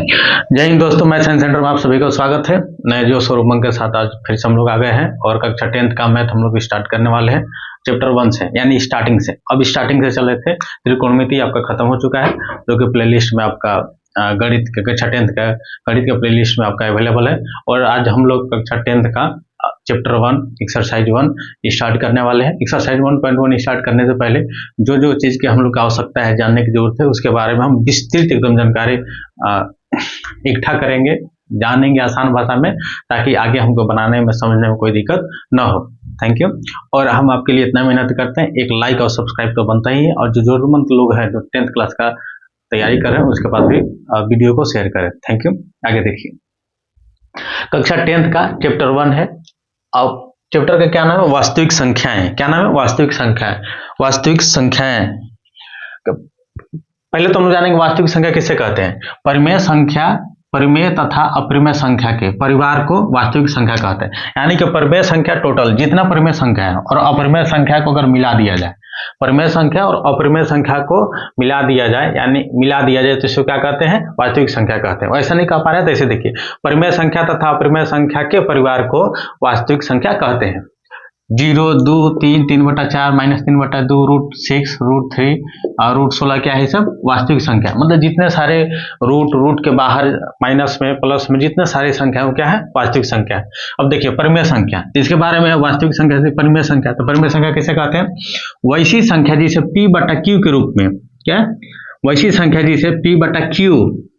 जय हिंद दोस्तों, मैं साइंस सेंटर में आप सभी का स्वागत है। नए जो स्वरूप के साथ आज फिर से हम लोग आ गए हैं और कक्षा 10th का मैथ हम लोग स्टार्ट करने वाले हैं चैप्टर 1 से, यानी स्टार्टिंग से। अब स्टार्टिंग से चल रहे थे, त्रिकोणमिति आपका खत्म हो चुका है, जो कि प्लेलिस्ट में आपका गणित का कक्षा 10th का गणित के प्लेलिस्ट में आपका अवेलेबल है। और आज हम लोग कक्षा 10th का चैप्टर 1 एक्सरसाइज 1 स्टार्ट करने वाले हैं। एक्सरसाइज 1.1 स्टार्ट करने से पहले जो जो चीज़ की हम लोग को आवश्यकता है, जानने की जरूरत है, उसके बारे में हम विस्तृत एकदम जानकारी इकट्ठा करेंगे, जानेंगे आसान भाषा में, ताकि आगे हमको बनाने में समझने में कोई दिक्कत न हो। Thank you. और हम आपके लिए इतना मेहनत करते हैं, एक लाइक और सब्सक्राइब तो बनता ही है, और जो जरूरतमंद लोग हैं जो 10th क्लास का तैयारी कर रहे हैं उसके पास भी वीडियो को शेयर करें। Thank you. आगे देखिए, कक्षा 10th का चैप्टर 1 है। अब चैप्टर का क्या नाम है? वास्तविक संख्याएं। क्या नाम है? वास्तविक संख्याएं। वास्तविक संख्याएं, पहले तो हम जानेंगे वास्तविक संख्या किसे कहते हैं। परिमेय संख्या, परिमेय तथा अपरिमेय संख्या के परिवार को वास्तविक संख्या कहते हैं। यानी कि परिमेय संख्या टोटल जितना परिमेय संख्या है और अपरिमेय संख्या को अगर मिला दिया जाए, परिमेय संख्या और अपरिमेय संख्या को मिला दिया जाए, यानी मिला दिया जाए, तो इसको क्या कहते हैं? वास्तविक संख्या कहते हैं। ऐसा नहीं कह पा रहे तो ऐसे देखिए, परिमेय संख्या तथा अपरिमेय संख्या के परिवार को वास्तविक संख्या कहते हैं। 0, 2, 3, 3/4, -3/2, √6, √3 और √16 क्या है? सब वास्तविक संख्या। मतलब जितने सारे रूट के बाहर माइनस में प्लस में जितने सारी संख्या वो क्या है? वास्तविक संख्या। अब देखिए परिमेय संख्या, इसके बारे में वास्तविक संख्या से परिमेय संख्या। तो परिमेय संख्या किसे कहते हैं? वैसी संख्या जिसे P/Q के रूप में, क्या वैसी संख्या जिसे P/Q,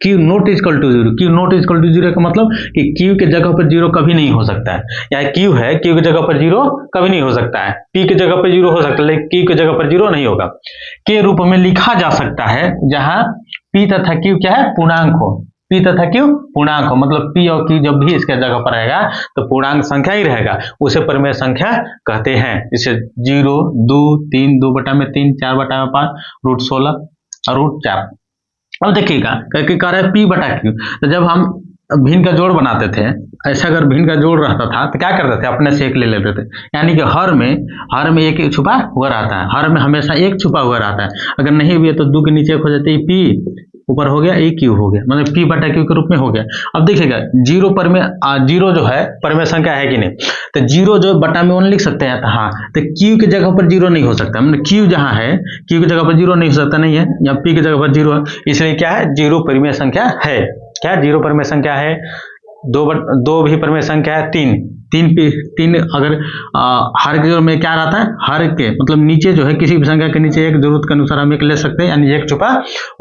Q not equal to 0, Q not equal to 0 का मतलब कि Q के जगह पर 0 कभी नहीं हो सकता है। या Q है, Q की जगह पर 0 कभी नहीं हो सकता है। P की जगह पर 0 हो सकता है, लेकिन Q की जगह पर 0 नहीं होगा। के रूप में लिखा जा सकता है, जहां P तथा Q क्या है? पूर्णांक हो। P तथा Q पूर्णांक हो, मतलब P और Q जब भी इसके जगह पर रहेगा तो पूर्णांक संख्या ही रहेगा, उसे परिमेय संख्या कहते हैं। जैसे 0, 2, 3, 2/3, 4/5, √16 और √4। अब देखिएगा कह रहा है P/Q। तो जब हम भिन्न का जोड़ बनाते थे, ऐसा अगर भिन्न का जोड़ रहता था तो क्या करते थे? अपने से एक ले लेते थे। यानी कि हर में एक छुपा हुआ रहता है, हर में हमेशा एक छुपा हुआ रहता है। अगर नहीं भी है तो 2 के नीचे एक हो जाती है, P ऊपर हो गया, एक Q हो गया, मतलब P/Q के रूप में हो गया। अब देखिएगा 0 जो है परिमेय संख्या है कि नहीं? तो 0 जो बटा में 1 लिख सकते हैं। तो हाँ, तो Q की जगह पर 0 नहीं हो सकता, मतलब Q जहां है, Q की जगह पर 0 नहीं हो सकता, नहीं है, या P की जगह पर 0 है, इसलिए क्या है? 0 परिमेय संख्या है। क्या 0 परिमेय संख्या है? 2 भी परिमेय संख्या है। 3 अगर हर के में क्या रहता है? हर के मतलब नीचे जो है, किसी भी संख्या के नीचे एक जरूरत के अनुसार हम एक ले सकते हैं, यानी एक छुपा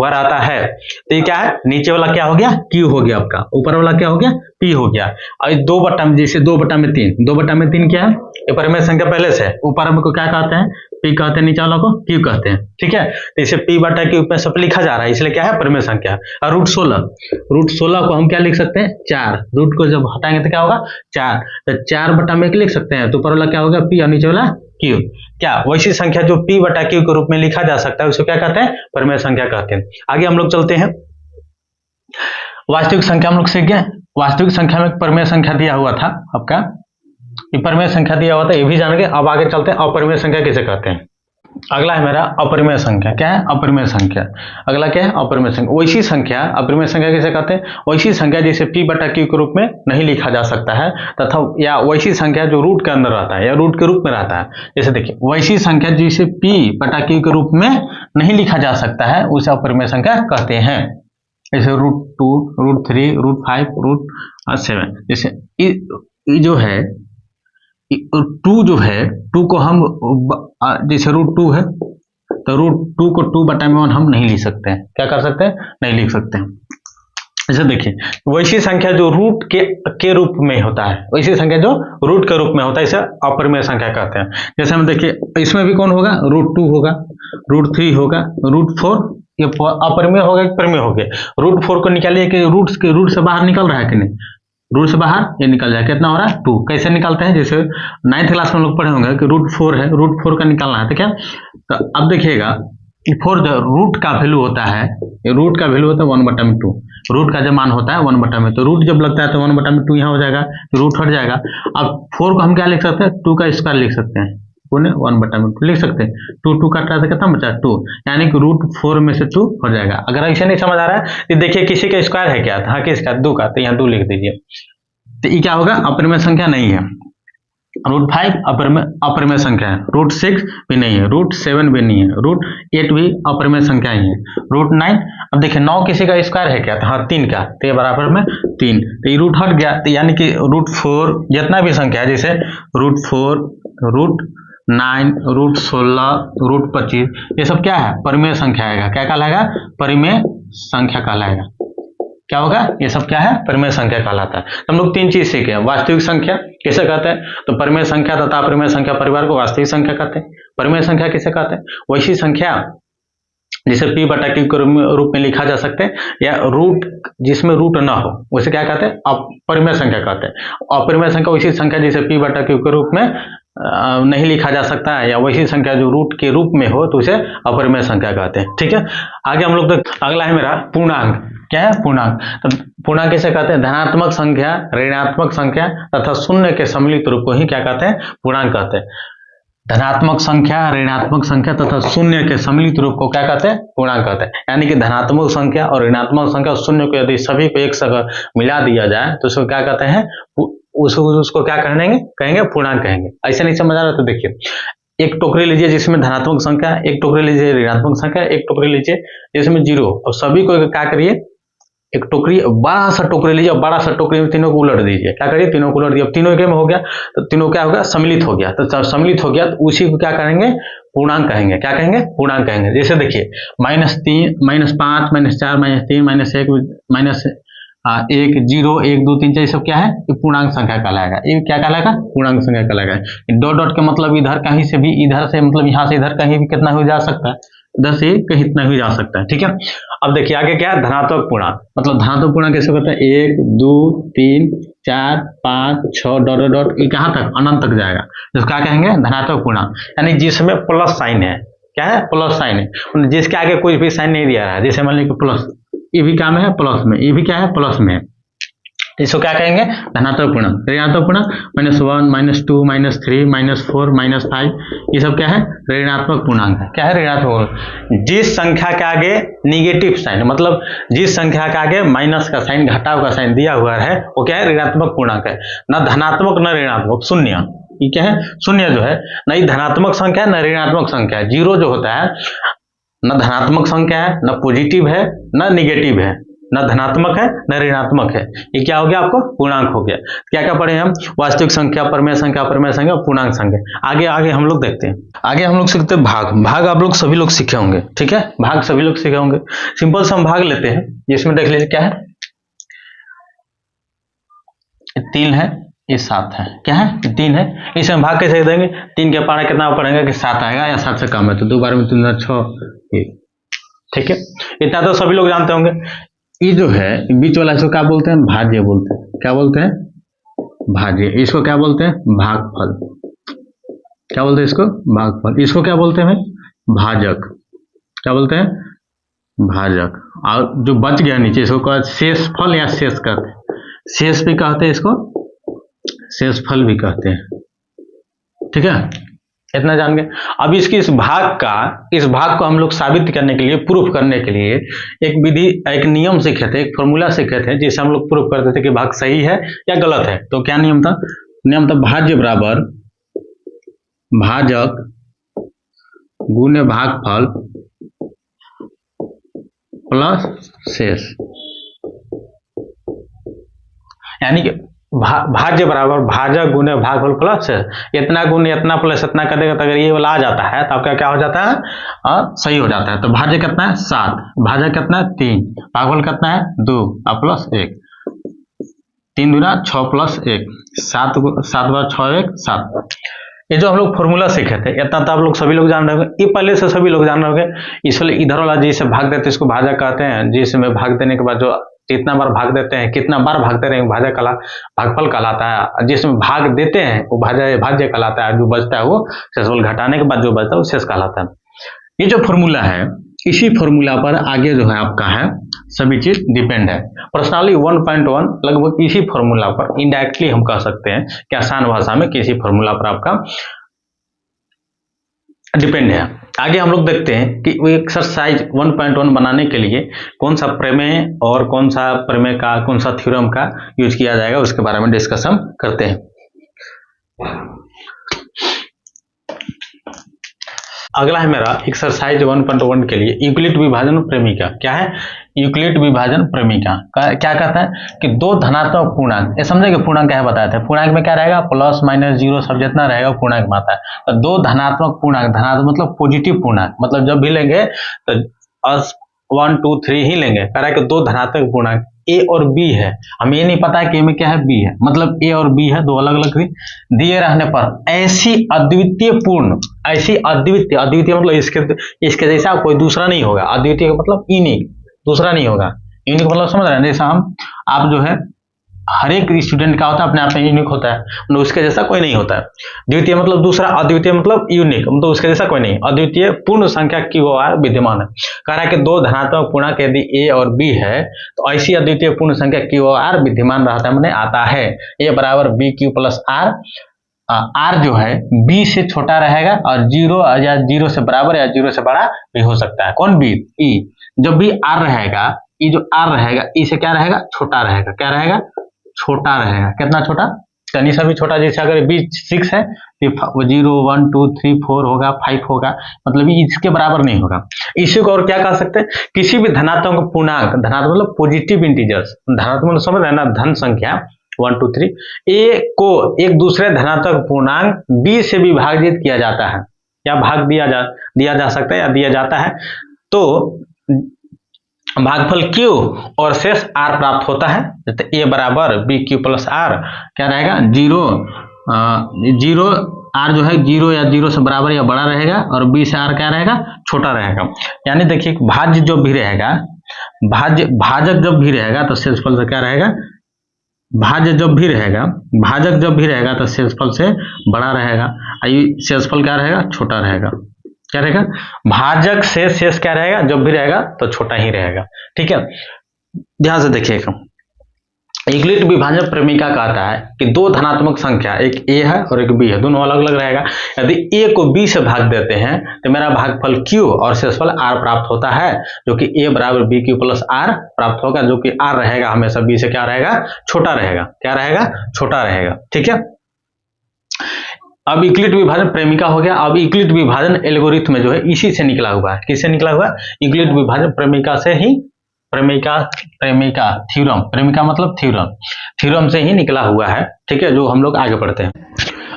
हुआ रहता है। तो ये क्या है? नीचे वाला क्या हो गया? Q हो गया आपका, ऊपर वाला क्या हो गया? P हो गया। और 2/, जैसे 2/3, 2/3 क्या है? ये परिमेय संख्या पहले से है। ऊपर में को क्या कहते हैं? P कहते हैं, नीचे वाला को Q कहते हैं। ठीक है, तो इसे P/Q में सब लिखा जा रहा है, इसलिए क्या है? परिमेय संख्या। और √16 को हम क्या लिख सकते हैं? 4। रूट को जब हटाएंगे तो क्या होगा? 4। तो 4/1 लिख सकते हैं, तो ऊपर वाला क्या होगा? P और नीचे वाला Q। क्या वैसी संख्या जो P/Q के रूप में लिखा जा सकता है, उसको क्या कहते हैं? परिमेय संख्या कहते हैं। आगे हम लोग चलते हैं, वास्तविक संख्या हम लोग सीख गए। वास्तविक संख्या में परिमेय संख्या दिया हुआ था आपका, परिमेय संख्या दिया हुआ था, ये भी जान गए। अब आगे चलते हैं, अपरिमेय संख्या किसे कहते हैं। अगला है मेरा अपरिमेय संख्या। क्या है? अपरिमेय संख्या। अगला क्या है? अपरिमेय संख्या। वैसी संख्या, अपरिमेय संख्या किसे कहते हैं? वैसी संख्या जिसे P/Q के रूप में नहीं लिखा जा सकता है, तथा या वैसी संख्या जो रूट के अंदर रहता है या रूट के रूप में रहता है। जैसे देखिए, वैसी संख्या जिसे P/Q के रूप में नहीं लिखा जा सकता है, उसे अपरिमेय संख्या कहते हैं। जैसे √2, √3, √5, √7। जैसे जो है 2 जो है, 2 को हम जैसे √2 है, तो √2 को 2/1 हम नहीं लिख सकते हैं। क्या कर सकते हैं? नहीं लिख सकते हैं। जैसे देखिए, वैसी संख्या जो रूट के रूप में होता है, वैसी संख्या जो रूट के रूप में होता है, इसे अपरिमेय संख्या कहते हैं। जैसे हम देखिए, इसमें भी कौन होगा? √2 होगा, √3 होगा, √4। ये अपरिमेय होगा कि परिमेय हो गया? √4 को निकालिए कि रूट से बाहर निकल रहा है कि नहीं? रूट से बाहर ये निकल जाए, कितना हो रहा है? 2। कैसे निकालते हैं? जैसे 9th क्लास में हम लोग पढ़े होंगे कि √4 है, √4 का निकालना है। तो क्या, तो अब देखिएगा 4 जो रूट का वैल्यू होता है, रूट का वैल्यू होता है 1/2। रूट का जो मान होता है 1/2, तो रूट जब लगता है तो 1/2 यहाँ हो जाएगा, तो रूट हट जाएगा। अब 4 को हम क्या लिख सकते हैं? 2 का स्क्वायर लिख सकते हैं। पुणे 1/2 लिख सकते हैं। 2 काट रहा था, कितना बचा 2, यानी कि √4 में से 2 हो जाएगा। अगर ऐसे नहीं समझ आ रहा है तो देखिए किसी का स्क्वायर है क्या, हाँ किसका 2 का, तो यहाँ 2 लिख दीजिए। तो ये क्या होगा, अपरिमेय संख्या नहीं है। √5 अपरिमेय संख्या है, √6 भी नहीं है, √7 भी नहीं है, √8 भी अपरिमेय संख्या ही है, √9, अब देखिए 9 किसी का स्क्वायर है क्या, तो हाँ 3 का, तो ये बराबर में 3, तो ये रूट हट गया, तो यानी कि √4 जितना भी संख्या है, जैसे √4, √9, √16, √25, ये सब क्या है, परिमेय संख्या आएगा। क्या कहलाएगा, परिमेय संख्या कहलाएगा। क्या होगा, ये सब क्या है, परिमेय संख्या कहलाता है। तो हम लोग 3 चीज सीखे हैं। वास्तविक संख्या किसे कहते हैं, तो परिमेय संख्या तथा अपरिमेय संख्या परिवार को वास्तविक संख्या कहते हैं। परिमेय संख्या किसे कहते हैं, वैसी संख्या जिसे p/q के रूप में लिखा जा सकते हैं, या रूट जिसमें रूट ना हो, उसे क्या कहते हैं, अपरिमेय संख्या कहते हैं। अपरिमेय संख्या वैसी संख्या जिसे p/q के रूप में नहीं लिखा जा सकता है, या वैसी संख्या जो रूट के रूप में हो तो उसे अपरिमेय संख्या कहते हैं। ठीक है, आगे हम लोग अगला है मेरा पूर्णांक। क्या है, पूर्णांक। तो पूर्णांक किसे कहते हैं, धनात्मक संख्या, ऋणात्मक संख्या तथा शून्य के सम्मिलित रूप को ही क्या कहते हैं, पूर्णांक कहते हैं। धनात्मक संख्या, ऋणात्मक संख्या तथा शून्य के सम्मिलित रूप को क्या कहते हैं, पूर्णांक कहते हैं। यानी कि धनात्मक संख्या और ऋणात्मक संख्या शून्य को यदि सभी को एक साथ मिला दिया जाए तो उसको क्या कहते हैं, उसको क्या कहेंगे पूर्णांक कहेंगे। ऐसे नहीं समझ आ रहा तो देखिए, एक टोकरी लीजिए जिसमें धनात्मक संख्या, एक टोकरी लीजिए ऋणात्मक संख्या, एक टोकरी लीजिए जिसमें 0, और सभी को क्या करिए, एक टोकरी, बड़ा सा टोकरी लीजिए, बड़ा सा टोकरी में तीनों को उलट दीजिए। क्या करिए, तीनों को उलट दिया, तीनों के में हो गया, तो तीनों क्या होगा, सम्मिलित हो गया। तो सम्मिलित हो गया तो उसी को क्या कहेंगे, पूर्णांक कहेंगे। क्या कहेंगे, पूर्णांक कहेंगे। जैसे देखिए -3, -5, -4, -3, -1, -1, 0, 1, 2, 3, 4, ये सब क्या है, ये पूर्णांक संख्या कहलाएगा। ये क्या कहलाएगा, पूर्णांक संख्या कहलाएगा। डॉट डॉट का मतलब इधर कहीं से भी, इधर से मतलब यहाँ से इधर कहीं भी कितना हो जा सकता है, इधर से कहीं इतना भी जा सकता है। ठीक है, अब देखिए आगे क्या है, धनात्मक पूर्णांक। मतलब धनात्मक पूर्णांक कैसे होता है, 1, 2, 3, 4, 5, 6 डॉट डॉट, ये कहाँ तक, अनंत तक जाएगा, जिसको क्या कहेंगे, धनात्मक पूर्णांक। यानी जिसमें प्लस साइन है, क्या है, प्लस साइन है, जिसके आगे कोई भी साइन नहीं दिया रहा है। जैसे मान लीजिए प्लस, ये भी क्या में है, प्लस में, ये भी क्या है, प्लस में, इसको क्या कहेंगे, धनात्मक पूर्णांक। ऋणात्मक पूर्णांक -1, -2, -3, -4, -5, ये सब क्या है, ऋणात्मक पूर्णांक है। क्या है, ऋणात्मक पूर्णांक। जिस संख्या के आगे निगेटिव साइन, मतलब जिस संख्या के आगे माइनस का साइन, घटाव का साइन दिया हुआ है, वो क्या है, ऋणात्मक पूर्णांक है। न धनात्मक न ऋणात्मक, शून्य, ये क्या है, शून्य जो है, न ही धनात्मक संख्या है न ऋणात्मक संख्या है। 0 जो होता है न धनात्मक संख्या है, न पॉजिटिव है, न निगेटिव है, न धनात्मक है न ऋणात्मक है। ये क्या हो गया, आपको पूर्णांक हो गया। क्या क्या पढ़े हम, वास्तविक संख्या, परिमेय संख्या, अपरिमेय संख्या, पूर्णांक संख्या। आगे हम लोग देखते हैं। आगे हम लोग सीखते हैं भाग आप लोग सभी लोग सीखे होंगे। ठीक है, भाग सभी लोग सीखे होंगे। सिंपल से हम भाग लेते हैं, जिसमें देख लीजिए क्या है, 3 है, ये 7 है। क्या है, 3 है, इसमें भाग कैसे देंगे, 3 के पारा कितना पड़ेगा कि 7 आएगा, या 7 से कम है तो 2 बार में 3 6। ठीक है, इतना तो सभी लोग जानते होंगे। ये जो है बीच वाला, इसको क्या बोलते हैं, भाज्य बोलते हैं। क्या बोलते हैं, भाज्य। इसको क्या बोलते हैं, भागफल। क्या बोलते हैं इसको, भागफल। इसको क्या बोलते हैं भाई, भाजक। क्या बोलते हैं, भाजक। और जो बच गया नीचे, इसको शेषफल या शेष कहते हैं। शेष भी कहते हैं इसको, शेषफल भी कहते हैं। ठीक है, इतना जान गए। अब इस भाग को हम लोग साबित करने के लिए, प्रूफ करने के लिए एक विधि, एक नियम सीखे थे, एक फॉर्मूला सीखे थे, जिससे हम लोग प्रूफ करते थे कि भाग सही है या गलत है। तो क्या नियम था, नियम था भाज्य बराबर भाजक गुणे भागफल प्लस शेष। यानी कि भाज्य बराबर भाजक गुणे भागफल प्लस, इतना गुणे इतना प्लस इतना कर देगा, तो अगर ये वाला आ जाता है तो आपका क्या हो जाता है, सही हो जाता है। तो भाज्य कितना है, 7, भाजक कितना है, 3, भागफल कितना है, 2 और प्लस 1, 3 दूना 6 प्लस 1, 7 बार 6 1 7। ये जो हम लोग फॉर्मूला सीखे थे, इतना तो आप लोग सभी लोग जान रहे होंगे, ये पहले से सभी लोग जान रहे होंगे। इसलिए इधर वाला जिसे भाग देते हैं इसको भाजक कहते हैं, जिसमें भाग देने के बाद जो जितना बार भाग देते हैं, कितना बार भागते रहेंगे, भागफल कहलाता है। जिसमें भाग देते हैं वो भाज्य कहलाता है, जो बचता है वो शेषफल, घटाने के बाद जो बचता है वो शेष कहलाता है। ये जो फॉर्मूला है, इसी फॉर्मूला पर आगे जो है आपका है सभी चीज डिपेंड है। प्रश्नावली 1.1 लगभग इसी फॉर्मूला पर, इनडायरेक्टली हम कह सकते हैं कि आसान भाषा में किसी फॉर्मूला पर आपका डिपेंड है। आगे हम लोग देखते हैं कि वो एक्सरसाइज 1.1 बनाने के लिए कौन सा प्रमेय और कौन सा प्रमेय का कौन सा थ्योरम का यूज किया जाएगा उसके बारे में डिस्कशन करते हैं। अगला है मेरा एक्सरसाइज 1.1 के लिए यूक्लिड विभाजन प्रेमिका। क्या है यूक्लिड विभाजन प्रेमिका? क्या कहता है कि दो धनात्मक पूर्णांक, ये समझेंगे पूर्णांक क्या बताए थे, पूर्णांक में क्या रहेगा प्लस माइनस जीरो सब जितना रहेगा पूर्णांक में आता है। तो दो धनात्मक पूर्णांक, धनात्मक मतलब पॉजिटिव पूर्णांक, मतलब जब भी लेंगे तो 1 2 3 ही लेंगे। कह रहा है कि दो धनात्मक पूर्णांक ए और बी है, हमें ये नहीं पता है कि ए में क्या है बी है, मतलब ए और बी है दो अलग अलग दिए रहने पर ऐसी अद्वितीय पूर्ण, ऐसी अद्वितीय, अद्वितीय मतलब इसके जैसा कोई दूसरा नहीं होगा। अद्वितीय मतलब यूनिक, दूसरा नहीं होगा। यूनिक मतलब समझ रहे हैं, जैसा हम आप जो है हर एक स्टूडेंट का होता है अपने आप में यूनिक होता है, मतलब उसके जैसा कोई नहीं होता है। द्वितीय मतलब दूसरा, अद्वितीय मतलब यूनिक, मतलब उसके जैसा कोई नहीं। अद्वितीय पूर्ण संख्या की वो विद्यमान है। कह रहा है कि दो धनात्मक पूर्णांक यदि ए और बी है तो ऐसी अद्वितीय पूर्ण संख्या की वो विद्यमान रहता है, मैंने आता है। ए बराबर B Q plus R, R जो है बी से छोटा रहेगा और जीरो या जीरो से बराबर या जीरो से बड़ा भी हो सकता है। कौन बी? ई। जब भी आर रहेगा, ई जो आर रहेगा ई से क्या रहेगा छोटा रहेगा। क्या रहेगा? छोटा रहेगा। कितना छोटा? यानी सभी छोटा, जैसे अगर बी 6 है तो 0 1 2 3 4 होगा, 5 होगा, मतलब इसके बराबर नहीं होगा। इसी को और क्या कह सकते हैं, किसी भी धनात्मक पूर्णांक, धनात्मक मतलब पॉजिटिव इंटीजर्स, धनात्मक समझ रहे हैं ना, धन संख्या 1 2 3 ए को एक दूसरे धनात्मक पूर्णांक बी से विभाजित किया जाता है या भाग दिया जा सकता है या दिया जाता है तो भागफल Q और शेष R प्राप्त होता है। जैसे A बराबर बी क्यू प्लस आर क्या रहेगा जीरो R जो है जीरो या जीरो से बराबर या बड़ा रहेगा और B से R क्या रहेगा छोटा रहेगा। यानी देखिए भाज्य जो भी रहेगा, भाजक जब भी रहेगा तो शेषफल से क्या रहेगा, भाजक जब भी रहेगा तो शेषफल से बड़ा रहेगा, शेषफल क्या रहेगा छोटा रहेगा। क्या रहेगा? भाजक से शेष क्या रहेगा जब भी रहेगा तो छोटा ही रहेगा। ठीक है, ध्यान से देखिएगा। यूक्लिड विभाजन प्रेमिका कहता है कि दो धनात्मक संख्या, एक ए है और एक बी है, दोनों अलग अलग रहेगा। यदि ए को बी से भाग देते हैं तो मेरा भागफल क्यू और शेषफल आर प्राप्त होता है, जो कि ए बराबर बी क्यू प्लस आर प्राप्त होगा, जो कि आर रहेगा हमेशा बी से क्या रहेगा छोटा रहेगा। क्या रहेगा? छोटा रहेगा। ठीक है, अब यूक्लिड विभाजन प्रेमिका हो गया। अब यूक्लिड विभाजन एल्गोरिथम जो है इसी से निकला हुआ है। किससे निकला हुआ है? यूक्लिड विभाजन प्रेमिका से ही, प्रेमिका थ्योरम, प्रेमिका मतलब थ्योरम से ही निकला हुआ है। ठीक है, जो हम लोग आगे पढ़ते हैं।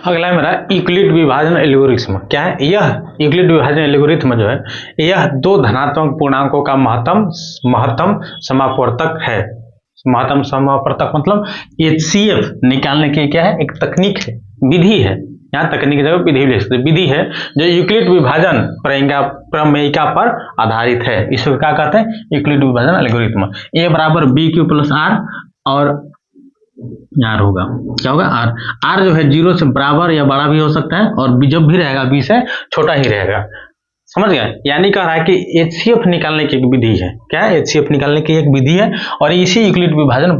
अगला है मेरा यूक्लिड विभाजन एल्गोरिथम। क्या है यह यूक्लिड विभाजन एल्गोरिथम जो है यह दो धनात्मक पूर्णांकों का महत्तम समापवर्तक है। महत्तम समापवर्तक मतलब HCF निकालने की क्या है एक तकनीक है, विधि है। यहाँ तकनीक की जगह विधि ले सकते, विधि है जो यूक्लिड विभाजन प्रमेयिका पर आधारित है। इसको क्या कहते हैं? यूक्लिड विभाजन एल्गोरिथम। ए बराबर बी क्यू प्लस आर और आर होगा, क्या होगा आर। आर जो है जीरो से बराबर या बड़ा भी हो सकता है और जब भी रहेगा बी से छोटा ही रहेगा। समझ गए? यानी कह रहा है कि HCF निकालने की एक विधि है। क्या है? HCF निकालने की एक विधि है और इसी यूक्लिड विभाजन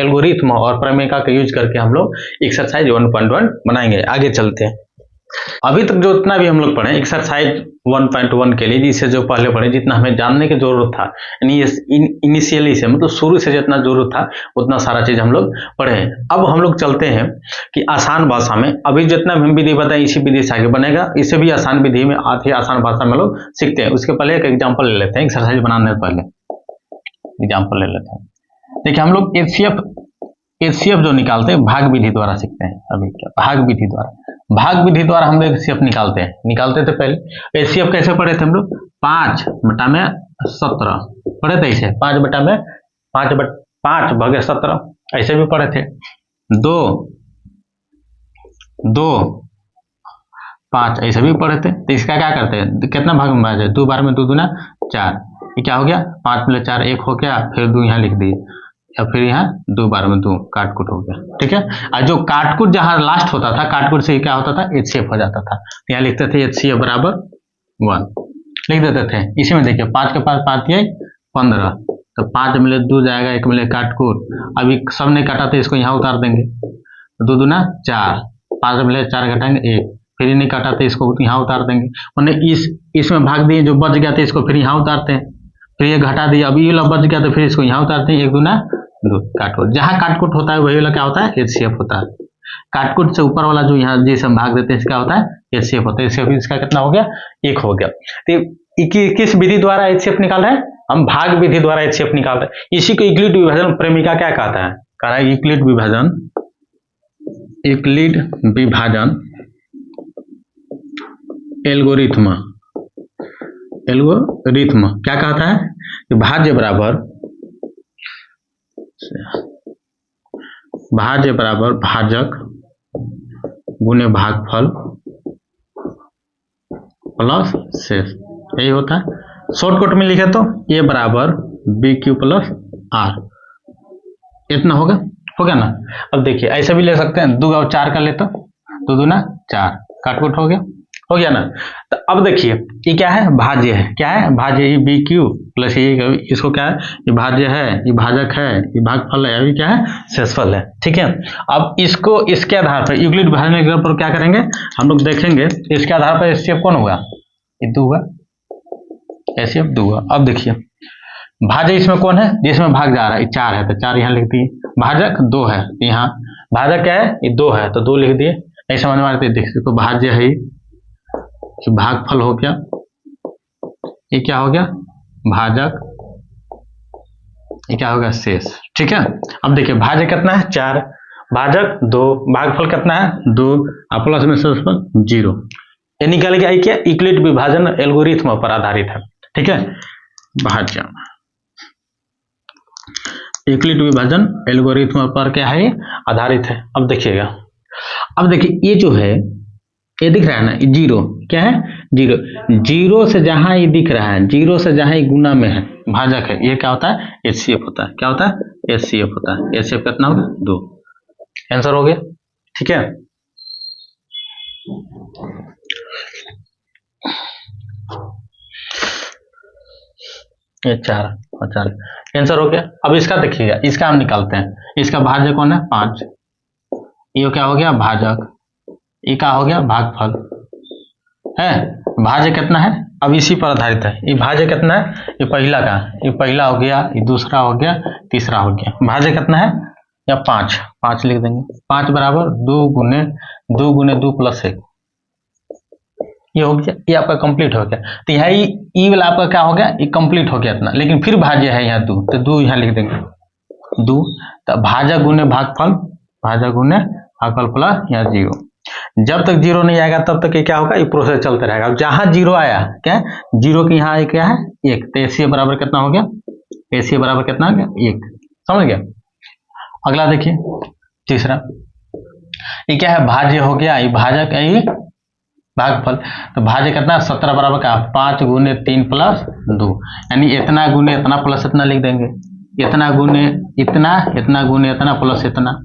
एल्गोरिथम और प्रमेयिका का यूज करके हम लोग एक्सरसाइज 1.1 बनाएंगे। आगे चलते हैं। अभी तक जो इतना भी हम लोग पढ़े एक्सरसाइज 1.1 के लिए, जिसे जो पहले पढ़े, जितना हमें जानने की जरूरत था, इनिशियली से मतलब शुरू से जितना जरूरत था उतना सारा चीज हम लोग पढ़े। अब हम लोग चलते हैं कि आसान भाषा में, अभी जितना भी हम विधि बताएं इसी विधि से आगे बनेगा, इससे भी आसान विधि में आती है, आसान भाषा में लोग सीखते हैं। उसके पहले एक एग्जाम्पल ले लेते हैं, एक्सरसाइज बनाने से पहले एग्जाम्पल ले लेते हैं। देखिए हम लोग HCF जो निकालते हैं भाग विधि द्वारा सीखते हैं। अभी क्या भाग विधि द्वारा हम लोग HCF निकालते थे पहले। HCF कैसे पढ़े थे हम लोग? 5/17 पढ़े थे। इसे 5/17 ऐसे भी पढ़े थे। 2/5 ऐसे भी पढ़े थे। तो इसका क्या करते हैं, कितना भाग में बांटे? 2 बार में 2 दूना 4, ये क्या हो गया 5 में 4 1 हो गया, फिर 2 यहाँ लिख दिए या फिर यहाँ 2 बार में 2 काटकुट हो गया। ठीक है, और जो काटकुट जहां लास्ट होता था, काटकुट से क्या होता था HCF हो जाता था। यहाँ लिखते थे HCF बराबर 1 लिख देते थे। इसी में देखिए 5 के पास 5 ये 15, तो 5 मिले 2 जाएगा, 1 मिले काटकुट। अभी सब ने काटा था, इसको यहाँ उतार देंगे, 2 दूना 4, 5 मिले 4 घटाएंगे 1, फिर नहीं काटा तो इसको यहाँ उतार देंगे, मैंने इसमें भाग दिए, जो बच गया था इसको फिर यहाँ उतारते हैं, फिर ये घटा दिया, अब ये वाला बच गया तो फिर इसको यहाँ उतारते हैं, 1 दूना 2 काटकुट। जहाँ काटकुट होता है वही वाला क्या होता है, HCF होता है। काटकुट से ऊपर वाला जो यहाँ जिसे हम भाग देते हैं इसका होता है HCF होता है। HCF इसका कितना हो गया, 1 हो गया। तो किस विधि द्वारा HCF निकाल रहे हैं हम, भाग विधि द्वारा HCF निकाल रहे हैं। इसी को यूक्लिड विभाजन प्रेमिका क्या कहता है, कह रहा है यूक्लिड विभाजन, यूक्लिड विभाजन एल्गोरिथम, एल्गोरिथम क्या कहता है कि भाज्य बराबर भाजक गुने भागफल प्लस शेष, यही होता है। शॉर्टकट में लिखे तो ए बराबर BQ प्लस R, इतना हो गया ना। अब देखिए ऐसे भी ले सकते हैं, 2 और 4 का ले तो 2 दूना 4 काटकुट हो गया ना। तो अब देखिए ये क्या है, भाज्य है, क्या है भाज्य, ये BQ प्लस ये, इसको क्या है, ये भाज्य है, ये भाजक है, ये भागफल है, अभी क्या है शेषफल है, ठीक है। अब इसको इसके आधार पर यूक्लिड विभाजन के ऊपर क्या करेंगे हम लोग देखेंगे, इसके आधार पर HCF कौन होगा, ये 2 हुआ, HCF 2 हुआ। अब देखिए भाज्य इसमें कौन है, जिसमें भाग जा रहा है 4 है तो 4 यहाँ लिख दिए, भाजक 2 है यहाँ, भाजक क्या है ये 2 है तो 2 लिख दिए, नहीं समझ में आ रही देखिए तो भाज्य है ये भागफल हो गया, ये क्या हो गया भाजक, ये क्या होगा शेष, ठीक है। अब देखिए भाज्य कितना है 4, भाजक 2, भागफल कितना है 2, और प्लस में शेषफल 0, ये निकल गया क्या, यूक्लिड विभाजन एल्गोरिथम पर आधारित है, ठीक है। भाज्य यूक्लिड विभाजन एल्गोरिथम पर क्या है आधारित है। अब देखिएगा, अब देखिए ये जो है ये दिख रहा है ना, 0 क्या है 0 से जहां ये दिख रहा है, 0 से जहां ये गुना में है भाजक है, ये क्या होता है HCF होता है, क्या होता है HCF होता है। HCF कितना होगा 2, आंसर हो गया, ठीक है। ये 4 और 4 आंसर हो गया। अब इसका देखिएगा, इसका हम निकालते हैं, इसका भाज्य कौन है 5, ये क्या हो गया भाजक, ये क्या हो गया भागफल है, भाज्य कितना है अब इसी पर आधारित है। ये भाज्य कितना है, ये पहला का, ये पहला हो गया, ये दूसरा हो गया, तीसरा हो गया, भाज्य कितना है या 5 लिख देंगे, 5 बराबर 2 गुने 2 प्लस 1, ये हो गया, ये आपका कंप्लीट हो गया। तो यहाँ ई वाला आपका क्या हो गया, ये कंप्लीट हो गया इतना, लेकिन फिर भाज्य है यहाँ 2 तो 2 यहाँ लिख देंगे 2, तो भाजक गुने भागफल, भाजक गुने भागफल प्लस यहाँ 0, जब तक 0 नहीं आएगा तब तक ये क्या होगा, ये प्रोसेस चलते रहेगा। अब जहां 0 आया क्या, 0 के यहाँ क्या है 1, तो HCF बराबर कितना हो गया, HCF बराबर कितना हो गया 1, समझ गया। अगला देखिए तीसरा, ये क्या है भाज्य हो गया, ये भाजक है, ये भागफल, तो भाज्य कितना 17 बराबर का 5 गुने 3 प्लस 2, यानी इतना गुने इतना प्लस इतना लिख देंगे, इतना गुने इतना, इतना गुने इतना प्लस इतना,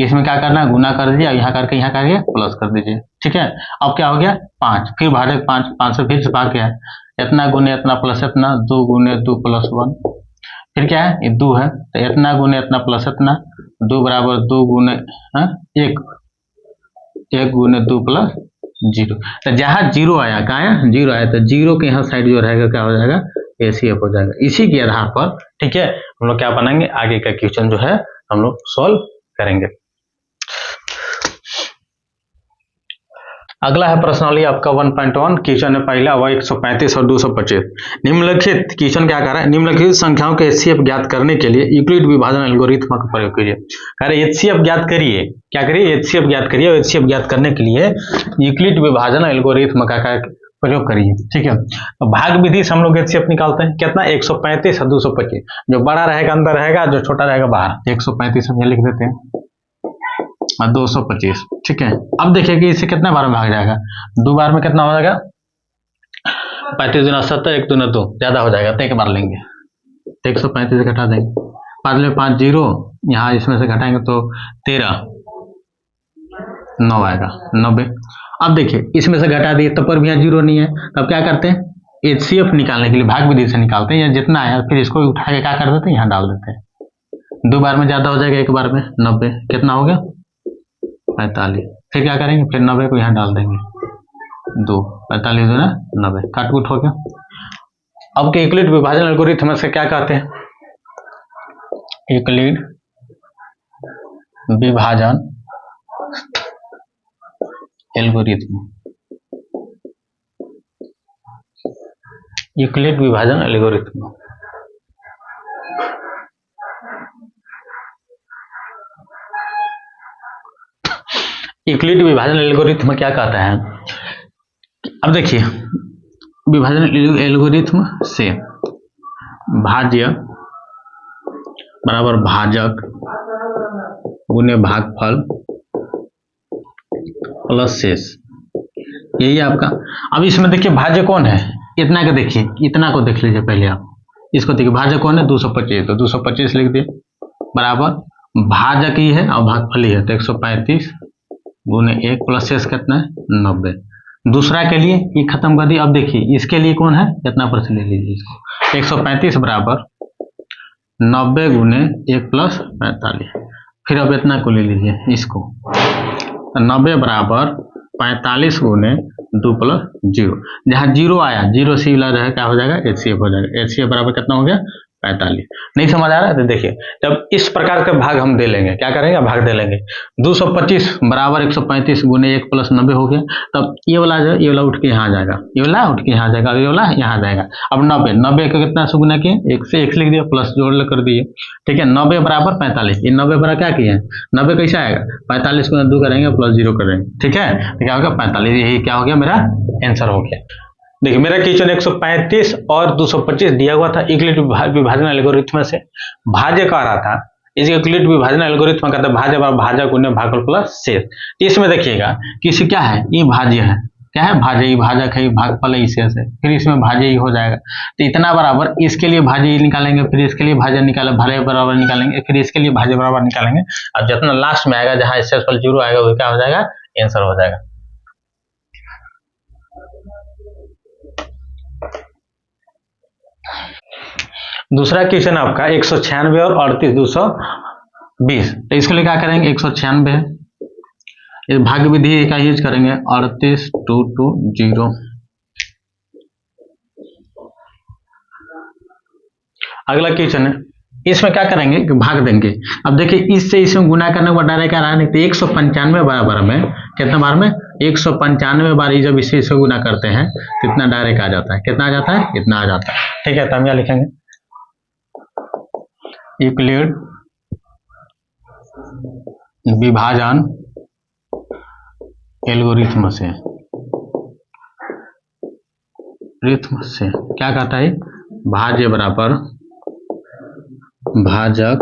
इसमें क्या करना है गुना कर दीजिए, यहाँ करके प्लस कर दीजिए, ठीक है। अब क्या हो गया 5, फिर भाजक 5 से फिर से भाग गया, इतना गुने इतना प्लस इतना, 2 गुने 2 प्लस 1, फिर क्या है ये 2 है तो इतना गुने इतना प्लस इतना, 2 बराबर 2 गुने 1 गुने 2 प्लस 0, तो जहाँ 0 आया क्या आया 0 आया, तो 0 के यहाँ साइड जो रहेगा क्या हो जाएगा HCF हो जाएगा। इसी के आधार पर ठीक है हम लोग क्या बनाएंगे, आगे का क्वेश्चन जो है हम लोग सॉल्व करेंगे। अगला है प्रश्नावली आपका 1.1, क्वेश्चन है पहला वह 135 और 225। निम्नलिखित क्वेश्चन क्या कर रहा है, निम्नलिखित संख्याओं के HCF ज्ञात करने के लिए यूक्लिड विभाजन एल्गोरिथम का प्रयोग कीजिए। कह रहे HCF ज्ञात करिए, क्या करिए HCF ज्ञात करिए, और HCF ज्ञात करने के लिए यूक्लिड विभाजन एल्गोरिथम का प्रयोग करिए, ठीक है। तो भाग विधि से हम लोग HCF निकालते हैं, कितना 135 और 225, जो बड़ा रहेगा अंदर रहेगा, जो छोटा रहेगा बाहर। 135 हम यहाँ लिख देते हैं और 225, ठीक है। अब देखिए कि इससे कितना बार में भाग जाएगा, 2 बार में कितना हो जाएगा 35 गुना 70, 1 दूना 2, ज्यादा हो जाएगा तो एक बार लेंगे, तो 135 से घटा देंगे, 5 में 5 0, यहाँ इसमें से घटाएंगे तो 13, 9 आएगा 90। अब देखिए इसमें से घटा दिए तब पर भी यहाँ 0 नहीं है, तब क्या करते हैं HCF निकालने के लिए भाग विधि से निकालते हैं, या जितना आया फिर इसको उठा के क्या कर देते हैं यहाँ डाल देते हैं, 2 बार में ज्यादा हो जाएगा, 1 बार में 90, कितना हो गया 45, फिर क्या करेंगे फिर 90 को यहाँ डाल देंगे, 2, 45 दूना 90, काटकुट हो गया। अब के यूक्लिड विभाजन एल्गोरिथ्म से क्या कहते हैं? यूक्लिड विभाजन एल्गोरिथ्म, यूक्लिड विभाजन एल्गोरिथ्म। यूक्लिड विभाजन एल्गोरिथ्म क्या कहता है? अब देखिए, विभाजन एल्गोरिथ्म से भाज्य बराबर भाजक गुने भागफल प्लस शेष, यही आपका। अब इसमें देखिए भाज्य कौन है? इतना का देखिए, इतना को देख लीजिए पहले आप, इसको देखिए भाज्य कौन है? 225, तो 225 लिख दिए बराबर भाजक ही है और भागफल ही है, तो 135 गुने 1 प्लस शेष कितना है? 90। दूसरा के लिए ये खत्म कर दिए। अब देखिए इसके लिए कौन है? कितना परसेंट ले लीजिए इसको, 135 बराबर 90 गुने 1 प्लस 45। फिर अब इतना को ले लीजिए इसको, 90 बराबर 45 गुने 2 प्लस 0। जहाँ 0 आया, 0 से इलाज है क्या हो जाएगा? HCF हो जाएगा। HCF बराबर कितना हो गया? 45। नहीं समझ आ रहा है तो देखिए, जब इस प्रकार के भाग हम दे लेंगे, क्या करेंगे? भाग दे लेंगे। 225 बराबर 135 गुने 1 प्लस 90 हो गया। तब ये वाला जो, ये वाला उठ के यहाँ जाएगा, ये वाला उठ के यहाँ जाएगा, ये वाला यहाँ जाएगा। अब 90 का कितना से गुना किए? 1 से 1 लिख दिया, प्लस जोड़ कर दिए, ठीक है। 90 बराबर 45, ये 90 बराबर क्या किए? 90 कैसे आएगा? 45 को 2 करेंगे प्लस 0 करेंगे, ठीक है, तो क्या होगा? 45। यही क्या हो गया? मेरा आंसर हो गया। देखिए मेरा क्वेश्चन 135 और 225 दिया हुआ था। यूक्लिड विभाजन एल्गोरिथ्म से भाज्य कह रहा था। इस यूक्लिड विभाजन एल्गोरिथ्म का भाज्य बराबर भाजक गुने भागफल प्लस शेष। इसमें देखिएगा कि इसे क्या है? ये भाज्य है, क्या है? भाज्य, ये भाजक है, ये भागफल है, शेष है, फिर इसमें भाज्य ही हो जाएगा। तो इतना बराबर इसके लिए भाज्य निकालेंगे, फिर इसके लिए भाज्य निकाले, भाज्य बराबर निकालेंगे, फिर इसके लिए भाज्य बराबर निकालेंगे। अब जितना लास्ट में आएगा, जहाँ शेषफल 0 आएगा, वो क्या हो जाएगा? आंसर हो जाएगा। दूसरा क्वेश्चन आपका 196 और 38 220। तो इसके लिए क्या करेंगे? 196 है, इस भाग विधि का यूज करेंगे, 38 2 2 0। अगला क्वेश्चन है, इसमें क्या करेंगे कि भाग देंगे। अब देखिए इससे इसमें गुना करने के बाद डायरेक्ट आ रहा है, नहीं तो 195 बराबर में कितना बार में? 195 बार ही जब इससे गुना करते हैं तो इतना डायरेक्ट आ जाता है। कितना आ जाता है? इतना आ जाता है, ठीक है। तो हम यहाँ लिखेंगे यूक्लिड विभाजन एल्गोरिथ्म से क्या कहता है? भाज्य बराबर भाजक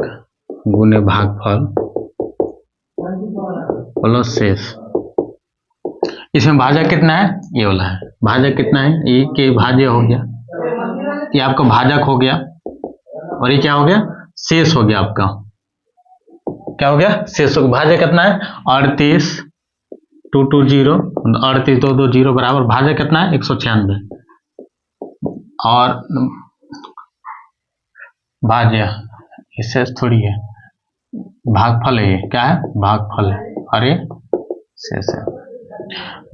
गुने भागफल प्लस शेष। इसमें भाजक कितना है? ये वाला है। भाजक कितना है? ये के भाज्य हो गया, ये आपका भाजक हो गया, और ये क्या हो गया? शेष हो गया आपका। क्या हो गया? शेष हो गया। भाजक कितना है? 38 2 2 0, 38 2 2 0 बराबर भाजक कितना है? 196, और भाज्य शेष थोड़ी है, भागफल है, ये क्या है? भागफल है, अरे शेष है।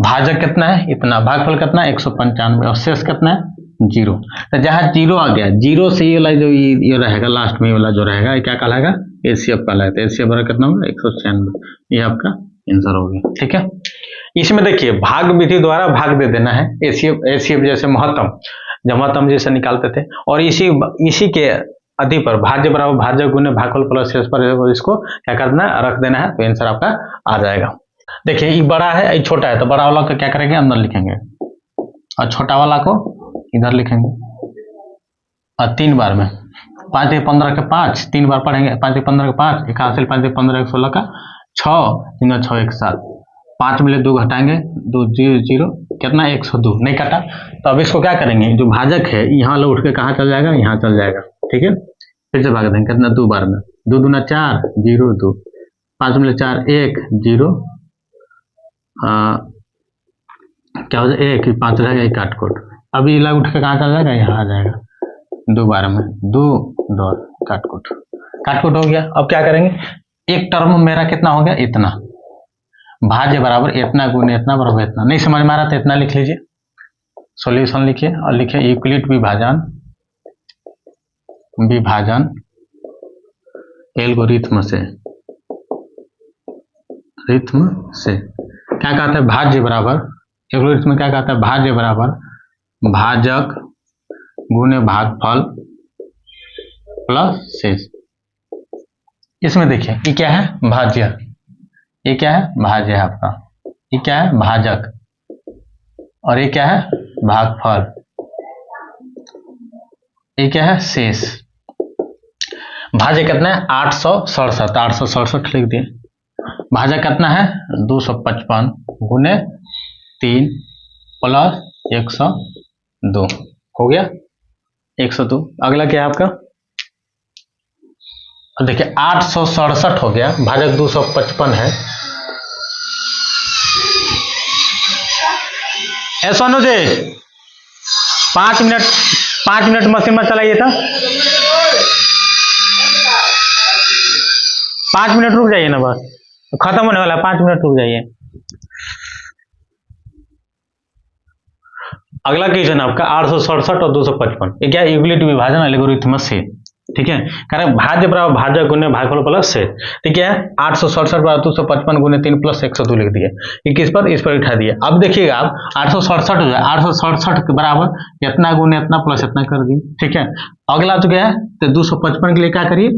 भाजक कितना है? इतना। भागफल कितना है? 195, और शेष कितना है? 0। तो जहाँ 0 आ गया, 0 से ये वाला जो ये रहेगा लास्ट में वाला जो रहेगा, ये क्या कहलाएगा? HCF कहलाएगा। HCF बराबर कितना होगा? 196। ये आपका आंसर हो गया, ठीक है। इसमें देखिए भाग विधि द्वारा भाग दे देना है। HCF जैसे महत्तम, जब महत्तम जैसे निकालते थे, और इसी के अधि पर भाज्य बराबर भाजक गुने भागफल प्लस शेष पर इसको क्या करना है? रख देना है, तो आंसर आपका आ जाएगा। देखिए ये बड़ा है, ये छोटा है, तो बड़ा वाला को क्या करेंगे? अंदर लिखेंगे, और छोटा वाला को इधर लिखेंगे, और 3 बार में 5 × 15 के 5, 3 बार पढ़ेंगे। 5 × 15 के 5, 1 हासिल 5 × 15 16 का 6, 3 6 1 7, 5 में 2 घटाएंगे, 2 0 0, कितना? 102। नहीं कटा, तो अब इसको क्या करेंगे? जो भाजक है यहाँ उठ के कहाँ चल जाएगा? यहाँ चल जाएगा, ठीक है। फिर से भाग देंगे, कितना? 2 बार में, 2 दूना 4 0 2, 5 में 4 1 0, क्या हो जाए? 1 5 रहेगा, 1 काटकोट। अभी इला उठ के कहाँ चल जाएगा? यहाँ आ जाएगा। 2 बार में 2 2 काटकोट हो गया। अब क्या करेंगे? एक टर्म मेरा कितना हो गया? इतना। भाज्य बराबर इतना गुने इतना बराबर इतना। नहीं समझ में आ रहा तो इतना लिख लीजिए, सॉल्यूशन लिखिए और लिखिए यूक्लिड विभाजन एल्गोरिथम से क्या कहता है, भाज्य बराबर, एल्गोरिथम में क्या कहता है, भाज्य बराबर भाजक गुने भागफल प्लस शेष। इसमें देखिए ये क्या है, भाज्य, ये क्या है, भाज्य है आपका, ये क्या है, भाजक, और ये क्या है, भागफल, ये क्या है, शेष। भाज्य कितना है, 867, 867 लिख दिए। भाजक कितना है, 255 गुने 3 प्लस 102 हो गया 102। अगला क्या है आपका, देखिए 867 हो गया, भाजक 255 है। ऐसा नो जे 5 मिनट मशीन में चलाइए था, 5 मिनट रुक जाइए ना, बस खत्म होने वाला है, 5 मिनट रुक जाइए। अगला क्वेश्चन आपका 867 और 255, ये क्या, यूक्लिड विभाजन एल्गोरिथम से, ठीक है। कारण भाज्य बराबर भाजक गुने भागफल प्लस से, ठीक है। 867 बराबर 255 गुने 3 प्लस 102 लिख दिए। ये किस पर, इस पर उठा दिए। अब देखिएगा आप 867 हो जाए, 867 के बराबर इतना गुने इतना प्लस इतना कर दिए, ठीक है। अगला तो क्या है, तो 255 के लिए क्या करिए,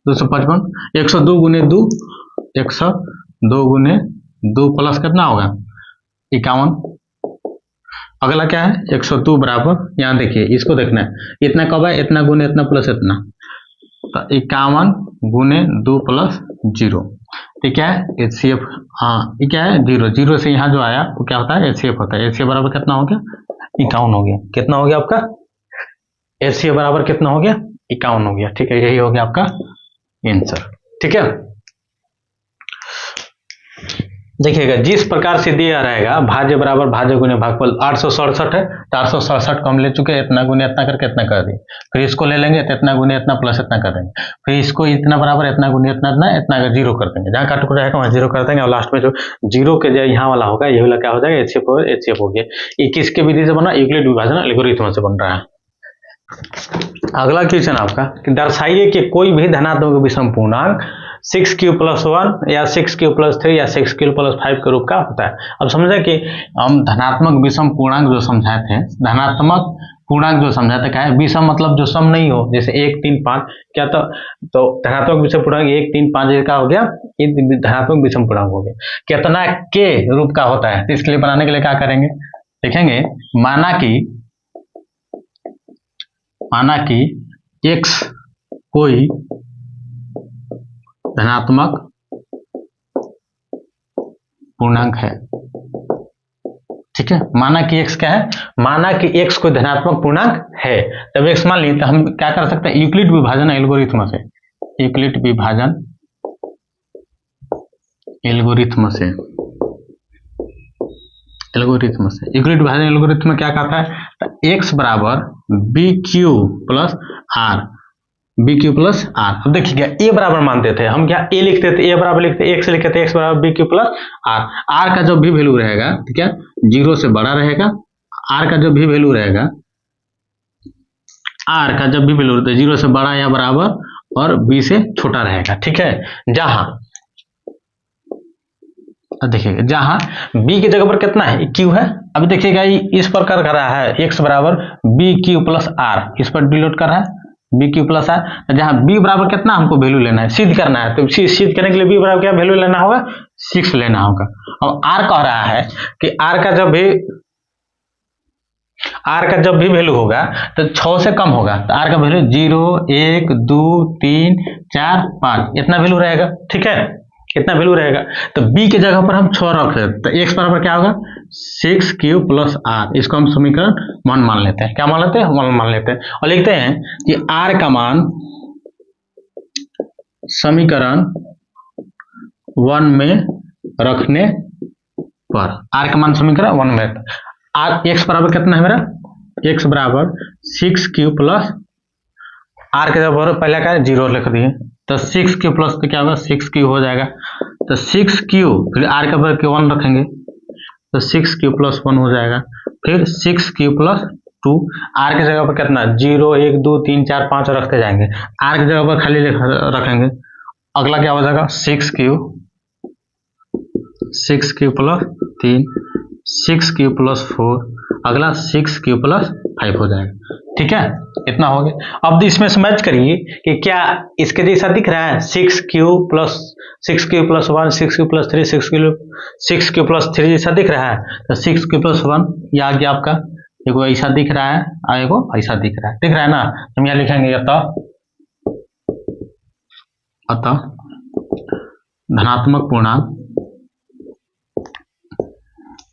255 102 गुने 2, 102 गुने 2 प्लस कितना होगा 51। अगला क्या है, 102 बराबर, यहाँ देखिए इसको देखना है, इतना कब है, इतना गुने इतना प्लस इतना, तो 51 गुने 2 प्लस 0, ठीक है, HCF, हाँ ये क्या है 0, 0 से यहाँ जो आया वो क्या होता है, HCF होता है। HCF बराबर कितना हो गया, 51 हो गया। कितना हो गया आपका, HCF बराबर कितना हो गया, 51 हो गया, ठीक है। यही हो गया आपका आंसर, ठीक है। देखिएगा जिस प्रकार से दिया रहेगा, भाज्य बराबर भाज्य गुने भागफल, 867 है तो 867 को हम ले चुके हैं, इतना गुने इतना करके इतना कर दिए। फिर इसको ले लेंगे तो इतना गुने इतना प्लस इतना कर देंगे। फिर इसको इतना बराबर इतना गुने इतना इतना इतना कर जीरो कर देंगे, जहाँ काट रहेगा वहाँ जीरो कर देंगे, और लास्ट में जो जीरो के जो यहाँ वाला होगा ये वाला क्या हो जाएगा, HCF हो गया। ये किसके विधि से बना, यूक्लिड विभाजन एल्गोरिथम से बन रहा है। अगला क्वेश्चन आपका, दर्शाइए कि कोई भी धनात्मक विषम पूर्णांक 6q+1 या 6q+3 या 6q+5 के रूप का होता है। अब समझे कि हम धनात्मक विषम पूर्णांक जो समझाए थे, धनात्मक पूर्णांक जो समझाते क्या है, विषम मतलब जो सम नहीं हो, जैसे 1 3 5 क्या, तो धनात्मक विषम पूर्णांक 1 3 5 का हो गया, ये धनात्मक विषम पूर्णांक हो गया। कितना के रूप का होता है, तो इसके लिए बनाने के लिए क्या करेंगे, देखेंगे, माना कि x कोई धनात्मक पूर्णांक है, ठीक है। माना कि x क्या है, माना कि x कोई धनात्मक पूर्णांक है, तब x मान ली, तो हम क्या कर सकते हैं, यूक्लिड विभाजन एल्गोरिथम से, यूक्लिड विभाजन एल्गोरिथम में क्या कहता है, तो x बराबर BQ+R, BQ+R। अब देखिए a बराबर मानते थे हम, क्या a लिखते थे, a बराबर लिखते, x लिखते थे, x बराबर BQ+R। R का जो भी वैल्यू रहेगा, ठीक है, 0 से बड़ा रहेगा, R का जो भी वैल्यू रहेगा, R का जब भी वैल्यू 0 से बड़ा या बराबर और B से छोटा रहेगा, ठीक है। जहां देखिएगा, जहां B की जगह पर कितना है, Q है। अब देखिएगा इस प्रकार कर रहा है, x बराबर BQ+R, इस पर डिनोट कर रहा है BQ+R, जहां B बराबर कितना हमको वैल्यू लेना है, सिद्ध करना है, तो सिद्ध करने के लिए B बराबर क्या वैल्यू लेना होगा, 6 लेना होगा। और R कह रहा है कि R का जब भी वैल्यू होगा तो 6 से कम होगा, तो R का वैल्यू 0 1 2 3 4 5 इतना वैल्यू रहेगा, ठीक है, इतना वैल्यू रहेगा। तो B की जगह पर हम 6 रख रहे हैं, तो x बराबर क्या होगा, 6q+R। इसको हम समीकरण 1 मान लेते हैं, क्या मान लेते हैं, 1 मान लेते हैं, और लिखते हैं कि R का मान समीकरण 1 में रखने पर, R का मान समीकरण 1 में, x बराबर कितना है मेरा, x बराबर 6q+R के जगह पहले क्या 0 लिख दिए, तो 6q+ तो क्या होगा, 6q हो जाएगा। तो 6q फिर r के बराबर 1 रखेंगे तो 6q + 1 हो जाएगा। फिर 6q + 2, r की जगह पर कितना 0 1 2 3 4 5 रखते जाएंगे, r की जगह पर खाली रखेंगे। अगला क्या हो जाएगा 6q + 3, 6q + 4, अगला 6q + 5 हो जाएगा। ठीक है, इतना हो गया। अब इसमें से मैच करिए कि क्या इसके जैसा दिख रहा है 6q + 1, 6q + 3, 6q + 3 जैसा दिख रहा है। तो 6q + 1 ये आ गया आपका, एगो ऐसा दिख रहा है और एगो ऐसा दिख रहा है ना। हम यहाँ लिखेंगे अतः धनात्मक पूर्णांक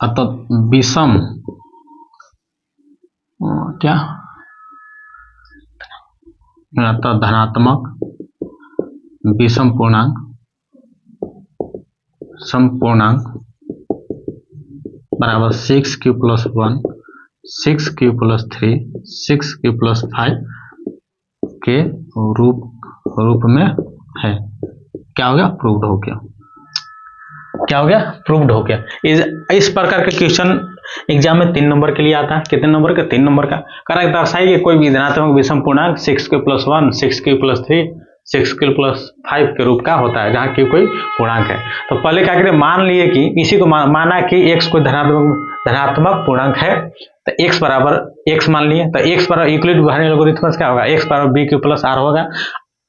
अतः विषम क्या अतः धनात्मक विषम पूर्णांक समपूर्णांक बराबर 6q + 1, 6q + 3, 6q + 5 के रूप में है। क्या हो गया? प्रूव्ड हो गया। क्या हो गया? प्रूव्ड हो गया। इस प्रकार के क्वेश्चन एग्जाम में 3 नंबर के लिए आता है। कितने नंबर का? 3 नंबर का। करेक्ट दर्शाइए कोई भी धनात्मक विषम पूर्णांक 6q + 1, 6q + 3, 6q + 5 के रूप का होता है जहाँ q कोई पूर्णांक है। तो पहले क्या करें, मान लिए कि इसी को माना कि x कोई धनात्मक पूर्णांक है, तो x बराबर x मान लिए। तो x बराबर यूक्लिड बर्नौली एल्गोरिथम क्या होगा, x बराबर bq + r होगा।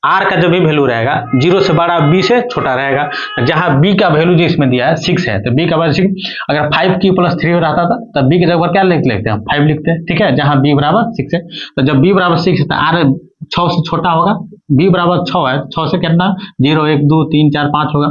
r का जो भी वैल्यू रहेगा 0 से बड़ा b से छोटा रहेगा। जहां b का वैल्यू जिसमें दिया है 6 है तो b का वैल्यू 6, अगर 5q + 3 रहता था तब b की जगह पर क्या लिखते हैं 5 लिखते हैं। ठीक है, जहां b बराबर 6 है। तो जब b बराबर 6 है तो r 6 से छोटा होगा, b बराबर 6 है, 6 से कितना 0 1 2 3 4 5 होगा।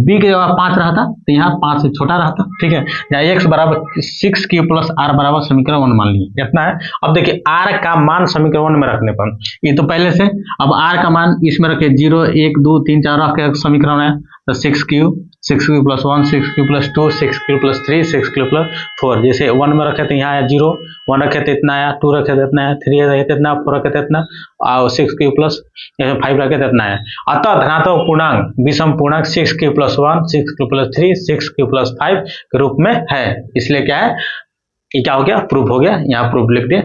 b की जगह 5 रहता तो यहाँ 5 से छोटा रहता। ठीक है, जहाँ x बराबर 6q + r बराबर समीकरण 1 मान लिए इतना है। अब देखिए r का मान समीकरण 1 में रखने पर ये तो पहले से, अब r का मान इसमें रखे 0 1 2 3 4 रख के समीकरण है। तो 6q + 1, 6q + 2, 6q + 3, 6q + 4, जैसे 1 में रखे तो यहाँ आया 0, 1 रखे तो इतना आया, 2 रखे तो इतना आया, 3 रखे तो इतना, 4 रखे तो इतना, और 6q + 5 रखे तो इतना है। अतः धनात्मक पूर्णांक विषम पूर्णांक 6q + 1, 6q + 3, 6q + 5 के रूप में है। इसलिए क्या है, ये क्या हो गया, प्रूफ हो गया। यहाँ प्रूफ लिख दिए,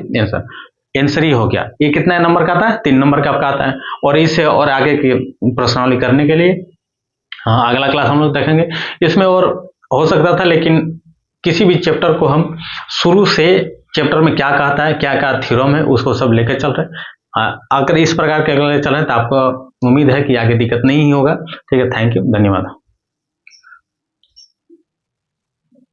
आंसर ही हो गया। ये कितना नंबर का आता है? 3 नंबर का आपका आता है। और इससे और आगे की प्रश्नावली करने के लिए हाँ अगला क्लास हम लोग देखेंगे। इसमें और हो सकता था, लेकिन किसी भी चैप्टर को हम शुरू से चैप्टर में क्या कहता है, क्या क्या थ्योरम है, उसको सब लेकर चल रहे। अगर इस प्रकार के अगले चल रहे हैं तो आपको उम्मीद है कि आगे दिक्कत नहीं होगा। ठीक है, थैंक यू, धन्यवाद।